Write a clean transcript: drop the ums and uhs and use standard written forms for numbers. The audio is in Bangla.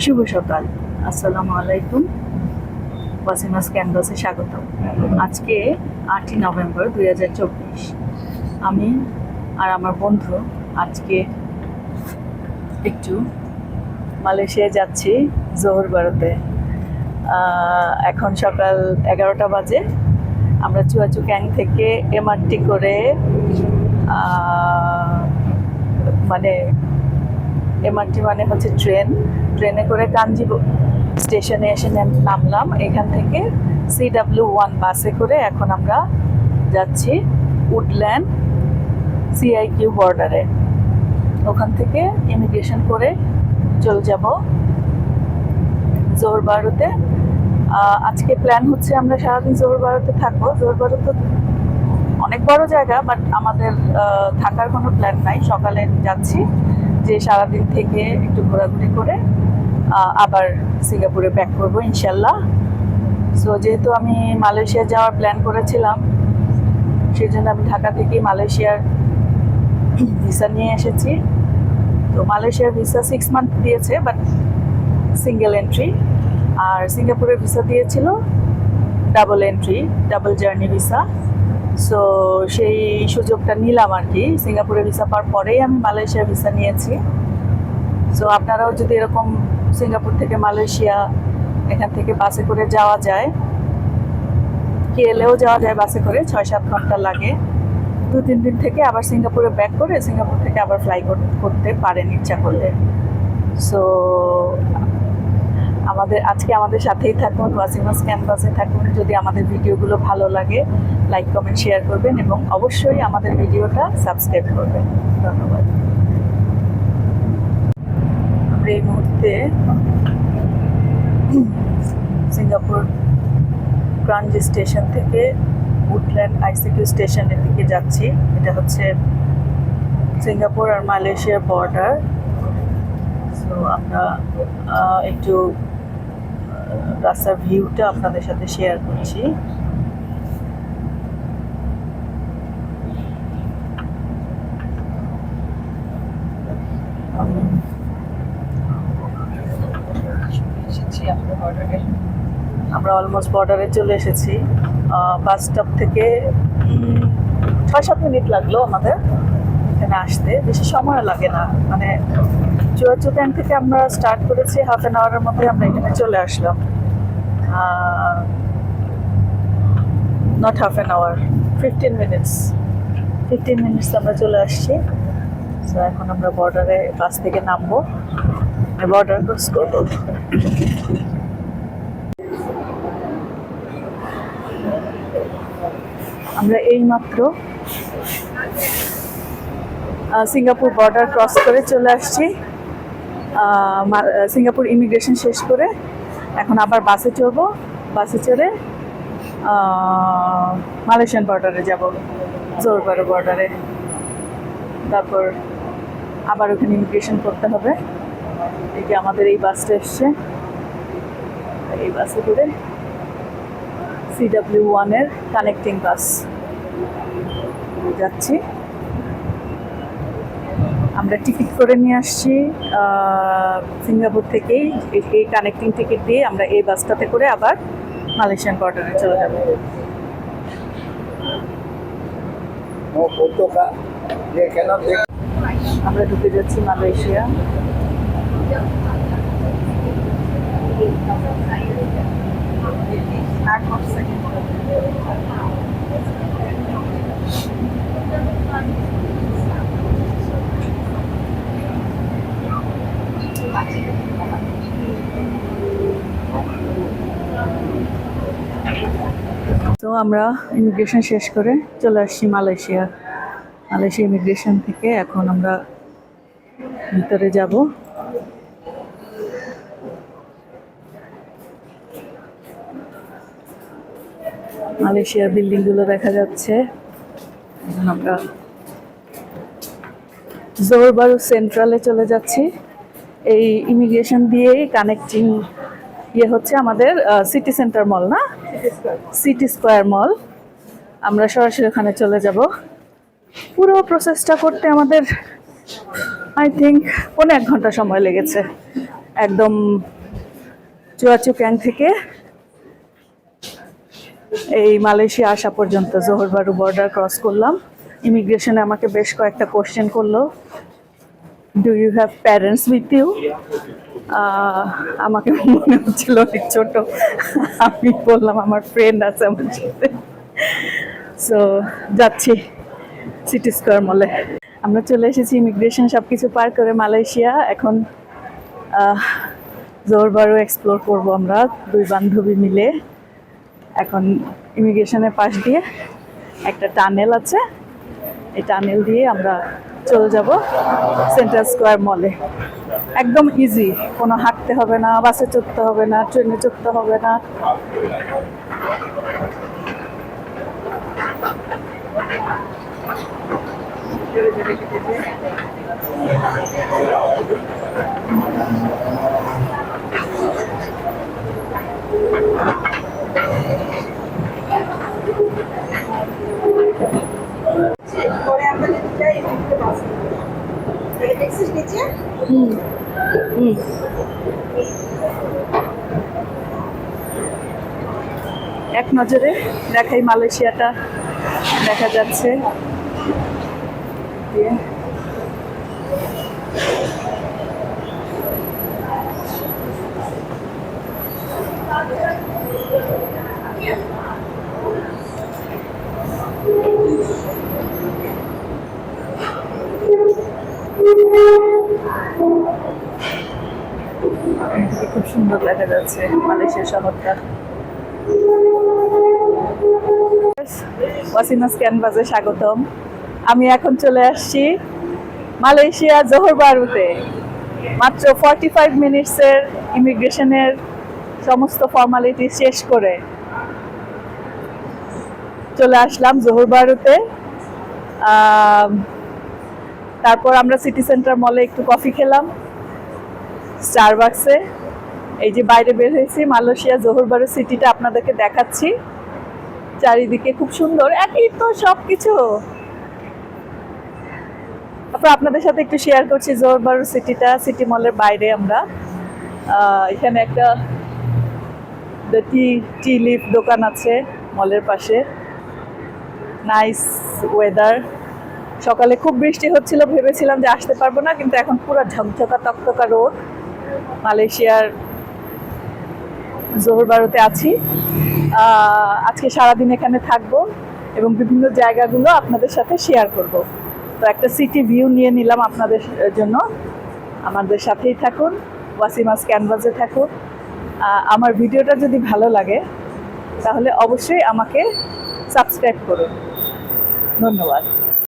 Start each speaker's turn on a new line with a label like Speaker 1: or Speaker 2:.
Speaker 1: শুভ সকাল, আসসালামু আলাইকুম। ওয়াসিমাস ক্যানভাসে স্বাগত। আজকে 8ই নভেম্বর 2024। আমি আর আমার বন্ধু আজকে একটু মালয়েশিয়ায় যাচ্ছি জোহর বারোতে। এখন সকাল 11টা বাজে। আমরা চুয়াচু ক্যাং থেকে এমআরটি করে মানে এমআরটি মানে হচ্ছে ট্রেনে করে কাঞ্জি স্টেশনে এসে নামলাম। এখান থেকে CW1 বাসে করে এখন আমরা যাচ্ছি উডল্যান্ড CIQ বর্ডারে। ওখান থেকে ইমিগ্রেশন করে চলে যাব জোহর বারোতে। আজকে প্ল্যান হচ্ছে আমরা সারাদিন জোহর বারোতে থাকবো। জোহর বারো তো অনেক বড় জায়গা, বাট আমাদের থাকার কোনো প্ল্যান নাই। সকালে যাচ্ছি, যে সারাদিন থেকে একটু ঘোরাঘুরি করে আবার সিঙ্গাপুরে ব্যাক করবো ইনশাল্লাহ। সো যেহেতু আমি মালয়েশিয়া যাওয়ার প্ল্যান করেছিলাম, সেই জন্য আমি ঢাকা থেকে মালয়েশিয়ার ভিসা নিয়ে এসেছি। তো মালয়েশিয়ার ভিসা 6 মান্থ দিয়েছে, বাট সিঙ্গেল এন্ট্রি। আর সিঙ্গাপুরের ভিসা দিয়েছিল double entry, double journey visa. So সেই সুযোগটা নিলাম আর কি। সিঙ্গাপুরের ভিসা পাওয়ার পরেই আমি মালয়েশিয়ার ভিসা নিয়েছি। সো আপনারাও যদি এরকম সিঙ্গাপুর থেকে মালয়েশিয়া এখান থেকে বাসে করে যাওয়া যায়, KL-এও যাওয়া যায় বাসে করে, 6-7 ঘন্টা লাগে। 2-3 দিন থেকে আবার সিঙ্গাপুরে ব্যাক করে সিঙ্গাপুর থেকে আবার ফ্লাই করতে পারেন ইচ্ছা করলে। সো আজকে আমাদের সাথেই থাকুন, ওয়াসিমাস ক্যানভাসে থাকুন। যদি আমাদের ভিডিওগুলো ভালো লাগে, লাইক কমেন্ট শেয়ার করবেন এবং অবশ্যই আমাদের ভিডিওটা সাবস্ক্রাইব করবেন। ধন্যবাদ। আমরা এই মুহূর্তে সিঙ্গাপুর ক্রাঞ্জি স্টেশন থেকে উডল্যান্ড ICQ স্টেশনের দিকে যাচ্ছি। এটা হচ্ছে সিঙ্গাপুর আর মালয়েশিয়ার বর্ডার। সো আমরা একটু রাস্তার ভিউটা আপনাদের সাথে শেয়ার করছি। আমরা অলমোস্ট বর্ডারে চলে এসেছি। বাস স্টপ থেকে 6-7 মিনিট লাগলো আমাদের এখানে আসতে, বেশি সময় লাগে না। মানে চুয়াচু ক্যাম্প থেকে আমরা স্টার্ট করেছি, হাফ অ্যান আওয়ারের মধ্যে আমরা এখানে চলে আসলাম। Not half an hour, 15 minutes আমরা চলে আসছি। তো এখন আমরা বর্ডারে বাস থেকে নামবো, বর্ডার ক্রস করবো। আমরা এইমাত্র সিঙ্গাপুর বর্ডার ক্রস করে চলে আসছি। সিঙ্গাপুর ইমিগ্রেশন শেষ করে এখন আবার বাসে চড়বো। বাসে চড়ে মালয়েশিয়ান বর্ডারে যাব, জোহর বারো বর্ডারে। তারপর আবার ওখানে ইমিগ্রেশন করতে হবে। এই যে আমাদের এই বাসটা এসছে, এই বাসে করে CW1-এর কানেক্টিং বাস যাচ্ছি। আমরা টিকিট করে নিয়ে আসছি সিঙ্গাপুর থেকেই। এই কানেক্টিং টিকিট দিয়ে আমরা এই বাসটাতে করে আবার মালয়েশিয়ান বর্ডারে চলে যাব। আমরা ঢুকে যাচ্ছি মালয়েশিয়া। তো আমরা ইমিগ্রেশন শেষ করে চলে আসছি মালয়েশিয়া ইমিগ্রেশন থেকে। এখন আমরা ভিতরে যাব। মালয়েশিয়ার বিল্ডিংগুলো দেখা যাচ্ছে। আমরা জোহর বারো সেন্ট্রালে চলে যাচ্ছি। এই ইমিগ্রেশন দিয়েই কানেক্টিং হচ্ছে আমাদের সিটি সেন্টার মল, না সিটি স্কোয়ার মল। আমরা সরাসরি ওখানে চলে যাব। পুরো প্রসেসটা করতে আমাদের আই থিঙ্ক 1.5 ঘন্টা সময় লেগেছে। একদম চুয়াচুক্যাং থেকে এই মালয়েশিয়া আসা পর্যন্ত জোহর বারু বর্ডার ক্রস করলাম। ইমিগ্রেশনে আমাকে বেশ কয়েকটা কোশ্চেন করলো, do you have parents with you. আমাকে মনে হচ্ছিল অনেক ছোট, আমি বললাম আমার ফ্রেন্ড আছে আমার সাথে। সো যাচ্ছি সিটি স্কোয়ার মলে। আমরা চলে এসেছি ইমিগ্রেশন সবকিছু পার করে মালয়েশিয়া। এখন জোহর বারু এক্সপ্লোর করবো আমরা দুই বান্ধবী মিলে। এখন ইমিগ্রেশনের পাশ দিয়ে একটা টানেল আছে, এই টানেল দিয়ে আমরা চলে যাব সেন্ট্রাল স্কোয়ার মলে। একদম ইজি, কোনো হাঁটতে হবে না, বাসে চড়তে হবে না, ট্রেনে চড়তে হবে না। এক নজরে দেখাই মালয়েশিয়াটা দেখা যাচ্ছে। খুব সুন্দর দেখা যাচ্ছে মালয়েশিয়া শহরটা। ওয়াসিমাস ক্যানভাসে স্বাগতম। আমি এখন চলে আসছি মালয়েশিয়া জোহর বারুতে। মাত্র 45 মিনিটসের ইমিগ্রেশনের সমস্ত ফর্মালিটি শেষ করে চলে আসলাম জোহর বারুতে। তারপর আমরা সিটি সেন্টার মলে একটু কফি খেলাম স্টারবাকসে। এই যে বাইরে বের হয়েছি, মালয়েশিয়া জোহর বারু সিটিটা আপনাদেরকে দেখাচ্ছি। চারিদিকে খুব সুন্দর, একই তো সবকিছু। তারপর আপনাদের সাথে একটু শেয়ার করছি জোহর বারু সিটিটা। সিটি মলের বাইরে আমরা এখানে একটা টি লিফ দোকান আছে মলের পাশে। Nice weather. সকালে খুব বৃষ্টি হচ্ছিল, ভেবেছিলাম যে আসতে পারবো না, কিন্তু এখন পুরো ঝকঝকা তকতকা রোদ। মালয়েশিয়ার জোহর বারুতে আছি। আজকে সারাদিন এখানে থাকবো এবং বিভিন্ন জায়গাগুলো আপনাদের সাথে শেয়ার করব। তো একটা সিটি ভিউ নিয়ে নিলাম আপনাদের জন্য। আমাদের সাথেই থাকুন, ওয়াসিমাস ক্যানভাসে থাকুন। আমার ভিডিওটা যদি ভালো লাগে তাহলে অবশ্যই আমাকে সাবস্ক্রাইব করুন। ধন্যবাদ।